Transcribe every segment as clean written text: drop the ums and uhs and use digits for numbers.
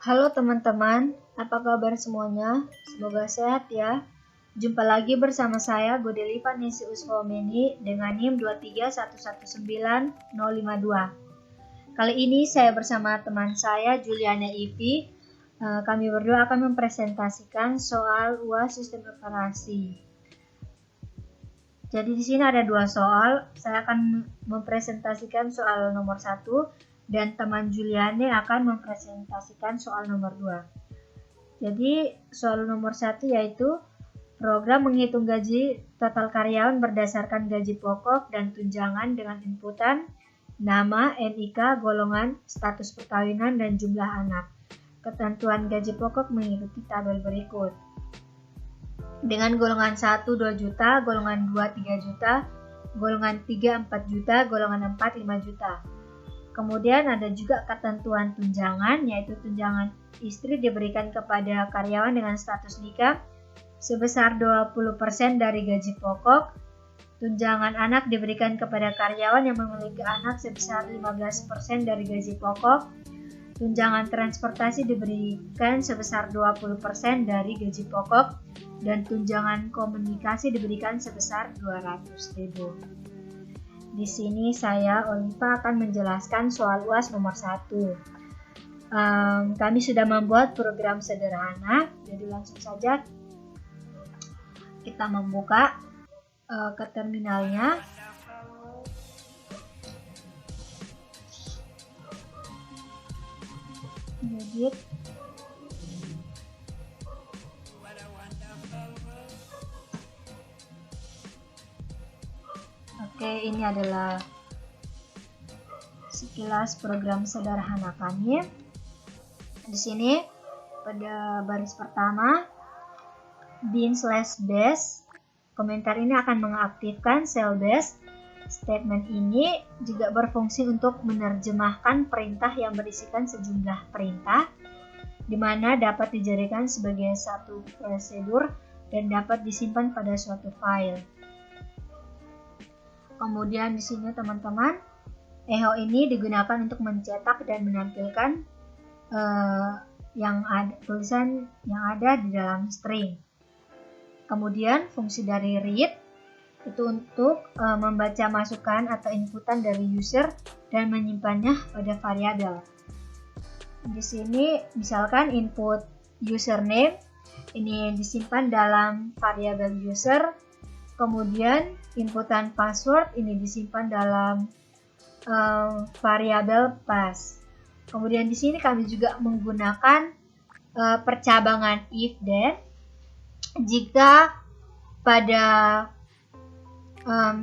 Halo teman-teman, apa kabar semuanya? Semoga sehat ya. Jumpa lagi bersama saya Godeliva Nisi Usfomeni dengan NIM 23119-052. Kali ini saya bersama teman saya Juliana Ivi. Kami berdua akan mempresentasikan soal UAS Sistem Informasi. Jadi di sini ada dua soal. Saya akan mempresentasikan soal nomor 1 dan teman Juliane akan mempresentasikan soal nomor 2. Jadi soal nomor 1 yaitu program menghitung gaji total karyawan berdasarkan gaji pokok dan tunjangan dengan inputan nama, NIK, golongan, status perkawinan, dan jumlah anak. Ketentuan gaji pokok mengikuti tabel berikut. Dengan golongan 1 2 juta, golongan 2 3 juta, golongan 3 4 juta, golongan 4 5 juta. Kemudian ada juga ketentuan tunjangan, yaitu tunjangan istri diberikan kepada karyawan dengan status nikah sebesar 20% dari gaji pokok. Tunjangan anak diberikan kepada karyawan yang memiliki anak sebesar 15% dari gaji pokok. Tunjangan transportasi diberikan sebesar 20% dari gaji pokok. Dan tunjangan komunikasi diberikan sebesar 200.000. Di sini saya Oliva akan menjelaskan soal UAS nomor 1. Kami sudah membuat program sederhana, jadi langsung saja kita membuka ke terminalnya. Edit. Oke, ini adalah sekilas program sederhana kami. Di sini pada baris pertama bin/base, komentar ini akan mengaktifkan cell base. Statement ini juga berfungsi untuk menerjemahkan perintah yang berisikan sejumlah perintah, di mana dapat dijadikan sebagai satu prosedur dan dapat disimpan pada suatu file. Kemudian di sini teman-teman, echo ini digunakan untuk mencetak dan menampilkan tulisan yang ada di dalam string. Kemudian fungsi dari read itu untuk membaca masukan atau inputan dari user dan menyimpannya pada variabel. Di sini misalkan input username ini disimpan dalam variabel user, kemudian inputan password ini disimpan dalam variabel pass. Kemudian di sini kami juga menggunakan percabangan if then jika pada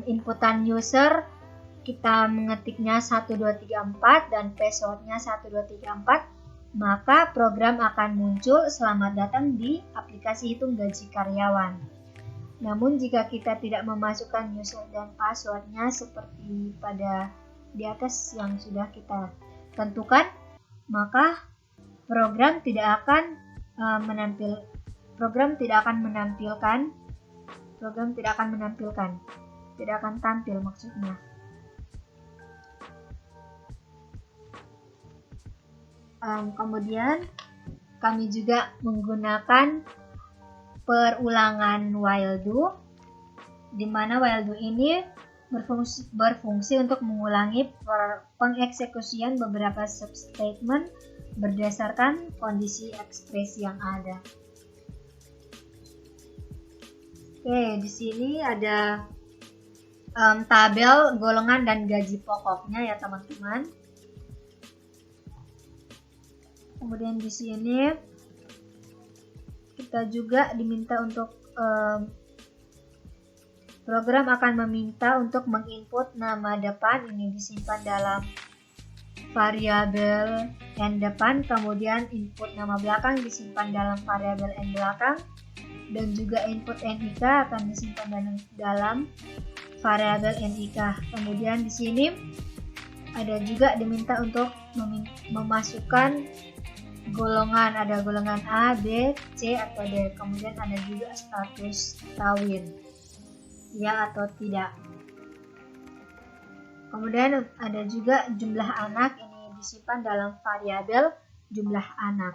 inputan user kita mengetiknya 1234 dan passwordnya 1234, maka program akan muncul selamat datang di aplikasi hitung gaji karyawan. Namun jika kita tidak memasukkan user dan passwordnya seperti pada di atas yang sudah kita tentukan, maka program tidak akan tampil maksudnya. Kemudian kami juga menggunakan perulangan while do, di mana while do ini berfungsi untuk mengulangi pengeksekusian beberapa substatement berdasarkan kondisi ekspresi yang ada. Oke, di sini ada tabel golongan dan gaji pokoknya ya teman-teman. Kemudian di sini kita juga diminta untuk program akan meminta untuk menginput nama depan, ini disimpan dalam variabel n depan, kemudian input nama belakang disimpan dalam variabel n belakang, dan juga input NIK akan disimpan dalam variabel NIK. Kemudian di sini ada juga diminta untuk memasukkan golongan, ada golongan A, B, C, atau D. Kemudian ada juga status kawin, ya atau tidak. Kemudian ada juga jumlah anak, ini disimpan dalam variabel jumlah anak.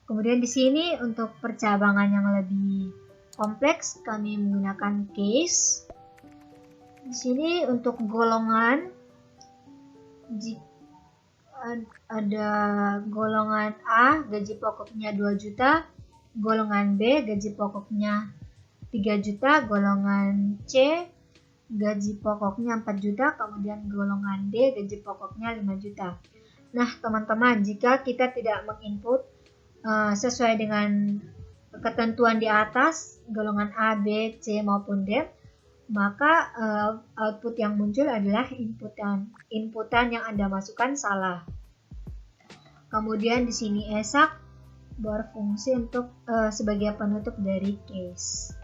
Kemudian di sini untuk percabangan yang lebih kompleks kami menggunakan case. Di sini untuk golongan ada golongan A gaji pokoknya 2 juta, golongan B gaji pokoknya 3 juta, golongan C gaji pokoknya 4 juta, kemudian golongan D gaji pokoknya 5 juta. Nah, teman-teman, jika kita tidak menginput sesuai dengan ketentuan di atas, golongan A, B, C maupun D, maka output yang muncul adalah inputan yang Anda masukkan salah. Kemudian di sini esak berfungsi untuk sebagai penutup dari case.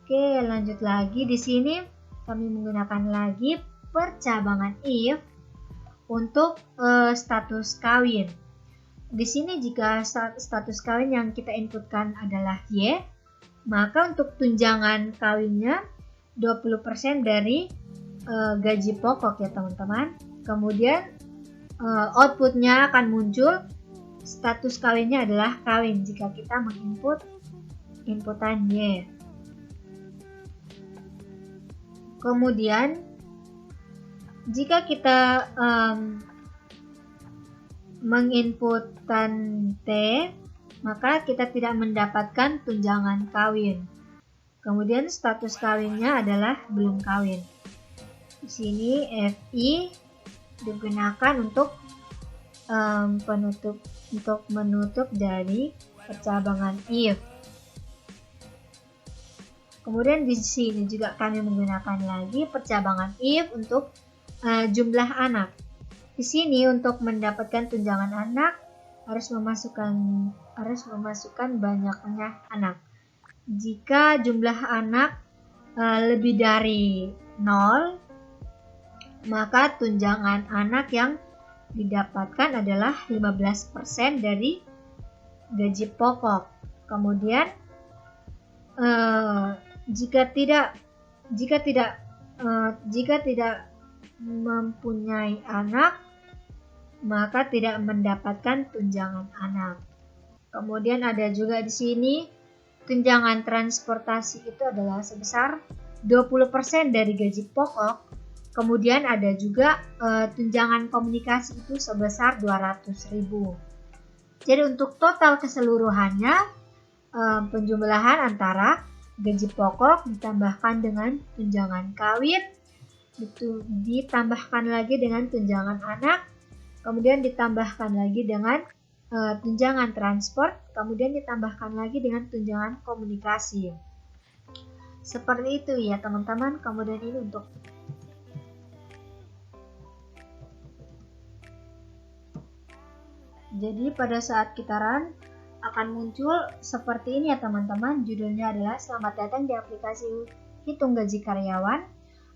Oke, lanjut lagi. Di sini kami menggunakan lagi percabangan if untuk status kawin. Di sini jika status kawin yang kita inputkan adalah Y, maka untuk tunjangan kawinnya 20% dari gaji pokok ya teman-teman. Kemudian outputnya akan muncul status kawinnya adalah kawin jika kita menginput inputan Y. Kemudian jika kita menginputkan T, maka kita tidak mendapatkan tunjangan kawin. Kemudian status kawinnya adalah belum kawin. Di sini FI digunakan untuk menutup dari percabangan if. Kemudian di sini juga kami menggunakan lagi percabangan if untuk jumlah anak. Di sini untuk mendapatkan tunjangan anak harus memasukkan banyaknya anak. Jika jumlah anak lebih dari 0, maka tunjangan anak yang didapatkan adalah 15% dari gaji pokok. Kemudian jika tidak mempunyai anak, maka tidak mendapatkan tunjangan anak. Kemudian ada juga di sini tunjangan transportasi itu adalah sebesar 20% dari gaji pokok. Kemudian ada juga tunjangan komunikasi itu sebesar 200.000. Jadi untuk total keseluruhannya penjumlahan antara gaji pokok ditambahkan dengan tunjangan kawin, ditambahkan lagi dengan tunjangan anak, kemudian ditambahkan lagi dengan tunjangan transport, kemudian ditambahkan lagi dengan tunjangan komunikasi. Seperti itu ya teman-teman. Kemudian ini untuk jadi pada saat kita run akan muncul seperti ini ya teman-teman. Judulnya adalah selamat datang di aplikasi hitung gaji karyawan.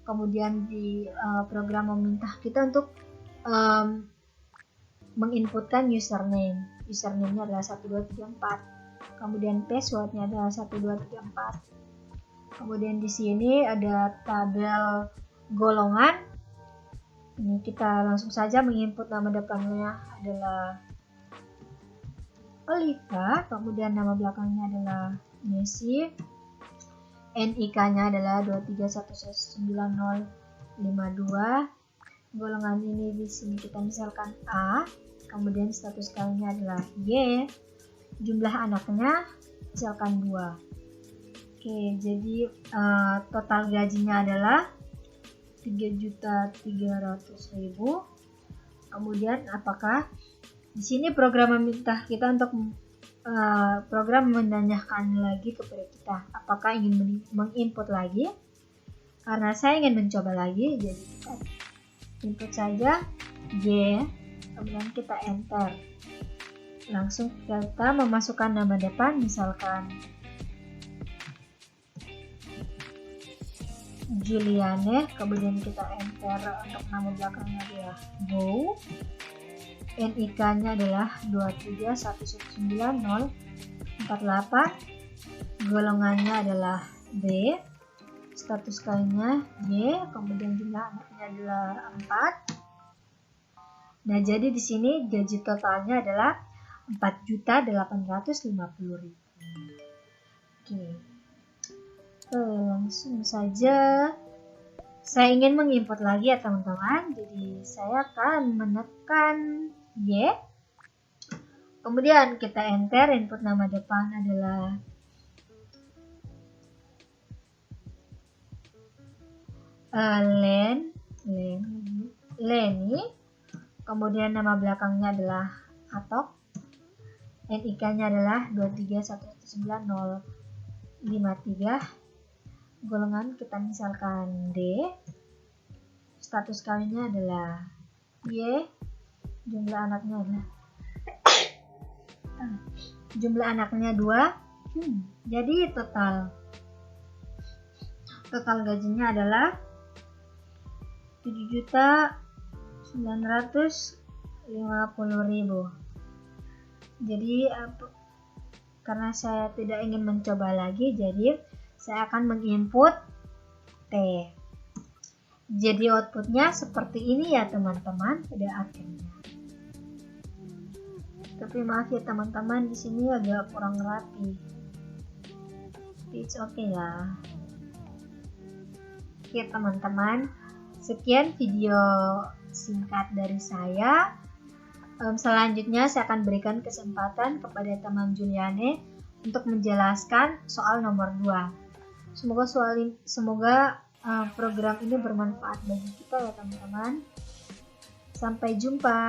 Kemudian di program meminta kita untuk menginputkan username. Username-nya adalah 1234. Kemudian password-nya adalah 1234. Kemudian di sini ada tabel golongan. Ini kita langsung saja menginput nama depannya adalah Oliva, kemudian nama belakangnya adalah Messi. NIK-nya adalah 231190052. Golongan ini di sini kita misalkan A, kemudian status kawinnya adalah Y, jumlah anaknya misalkan 2. Oke, jadi total gajinya adalah 3.300.000. Kemudian apakah di sini program meminta kita untuk program menanyakan lagi kepada kita apakah ingin menginput lagi. Karena saya ingin mencoba lagi, jadi kita input saja Y, kemudian kita enter. Langsung kita memasukkan nama depan, misalkan Juliane, kemudian kita enter untuk nama belakangnya adalah Go. NIK-nya adalah 231190048. Golongannya adalah B. Status kawinnya Y, kemudian jumlah anaknya adalah 4. Nah, jadi di sini gaji totalnya adalah 4.850.000. Oke. Langsung saja saya ingin menginput lagi ya teman-teman. Jadi saya akan menekan Y. Kemudian kita enter, input nama depan adalah Leni. Kemudian nama belakangnya adalah Atok. NIK-nya adalah 2319053. Golongan kita misalkan D. Status kawinnya adalah Y. Jumlah anaknya 2. Jadi total gajinya adalah 7.950.000. Jadi karena saya tidak ingin mencoba lagi, jadi saya akan menginput T. Jadi outputnya seperti ini ya teman-teman pada akhirnya. Tapi maaf ya teman-teman, di sini agak kurang rapi. It's okay lah. Oke teman-teman, sekian video singkat dari saya. Selanjutnya saya akan berikan kesempatan kepada teman Juliane untuk menjelaskan soal nomor 2. Semoga program ini bermanfaat bagi kita ya teman-teman. Sampai jumpa.